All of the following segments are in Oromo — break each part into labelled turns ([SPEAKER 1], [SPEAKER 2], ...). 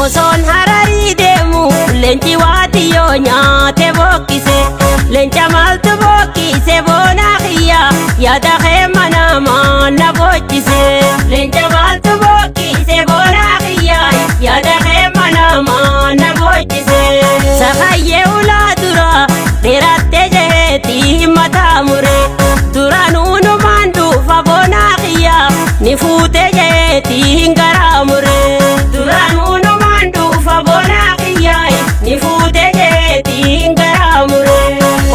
[SPEAKER 1] Oson harari demu leenci waatiyoo nyaate bokkise leenca maaltu bokkise boona xiyya yaada keema namaa na bochise leenca maaltu bokkise boona xiyya yaada keema namaa na bochise sakayyee ulaa dura dheerattee jeetii mataa mure dura nuunumaan dhufa boona xiyya ni fuute jeetii garaa mure dura nuunumaan dhufa boona xiyya ni fuute jeetii garaa mure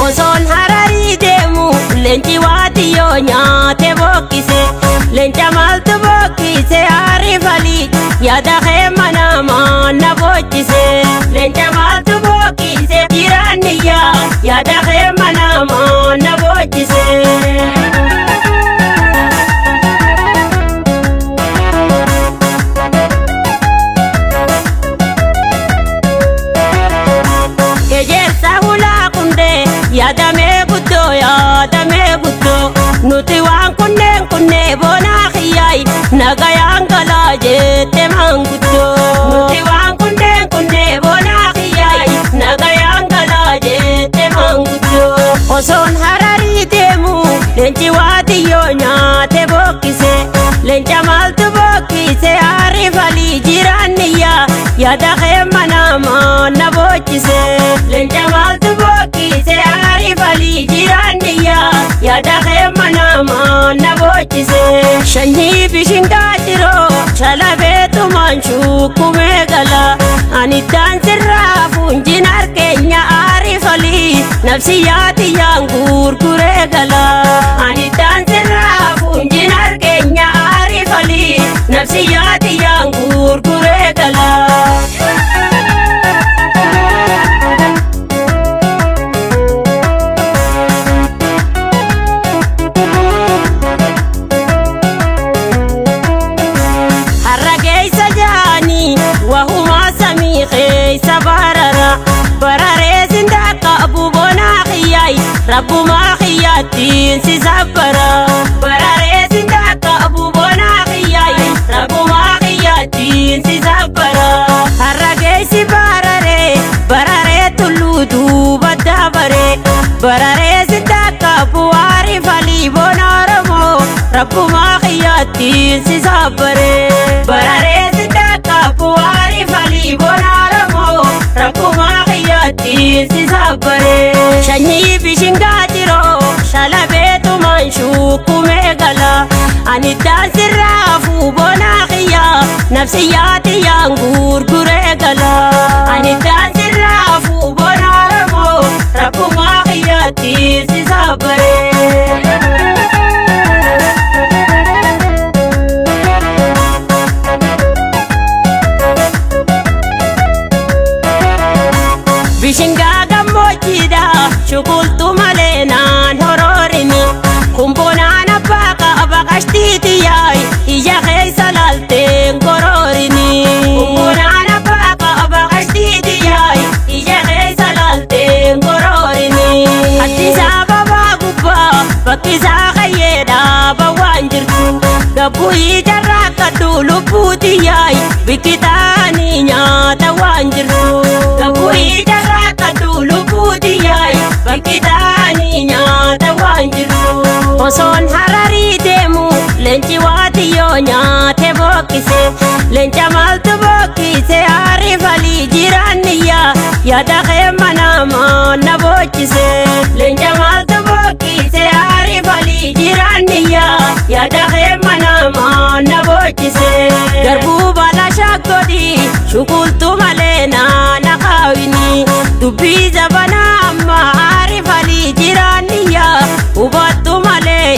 [SPEAKER 1] osoon hararii deemu leenci waatiyoo nyaate bokkise leenca maaltu bokkise aarifalii yaada keema namaa na bochise leenca maaltu bokkise jiraanniyyaa yaada keema namaa na bochise. Yaadamee guddoo nuti waan kunneen boonaa xiyyaay nagayaan galaa jette manguddoo nuti waan kunneen boonaa xiyyaay nagayaan galaa jette manguddoo osoon hararii deemu leenci waatiyoo nyaate bokkise leenca maaltu bokkise aarifalii jiraanniyyaa yaada keema namaa na bochise leenca maaltu bokkise aarifalii jiraanniyyaa yaada keema namaa na bochise shanyii bishingaa jiroo shalabeetumaan shukkumee gala aniddaan sirraa fuunjin harkeenya aarifalii nafsiyyaatiyyaan gurguree gala aniddaan sirraa fuunjin harkeenya aarifalii nafsiyyaatiyyaan gurguree gala. Rabbuma xiyyaattiin si sabbara bararee sindaka abubona xiyyay rabbuma xiyyaattiin si sabbara harrageessi bararee tulluu duuba bararee sindaka bu'aari falii bona oromoo rabbuma xiyyaattiin si sabbare bararee sindaka bu'aari falii bona oromoo rabbuma xiyyaattiin si sabbare shanyii bishingaa jiroo shalabeetumaan shukkumee gala aniddaan sirraa fuubonaa xiyyaa nafsiyyaatiyyaan gurguree gala aniddaan sirraa fuubonaa oromoo rabbumaa xiyyaattiin si sabbare. Bishingaa gammoojjiidha shukultu malee naan horoorini kumbonaan abbaa qaba qashtiitiyyaay ija keessa laalteen koroorini kumbonaan abbaa qaba qashtiitiyyaay ija keessa laalteen koroorini haddisaa babaa gubbaa bakkisaa qayyeedhaa bawwaan jirtu gabbuu ijarraa kaddu lubbuutiyyaay bikkitaanii nyaata waan jirtu gabbuu ijarraa kaddu lubbuutiyyaay bikkitaanii nyaata waan jirtu osoon hararii deemu leenci waatiyyoo nyaate bokkise leenca maaltu bokkise aarifalii jiraanniyyaa yaada keema namaa na bochise leenca maaltu bokkise aarifalii jiraanniyyaa yaada keema namaa na bochise garbuu bala shakkoodhi shukultu malee naana kaawini dubbii zabanaa amma aarifalii jiraanniyyaa hubattu malee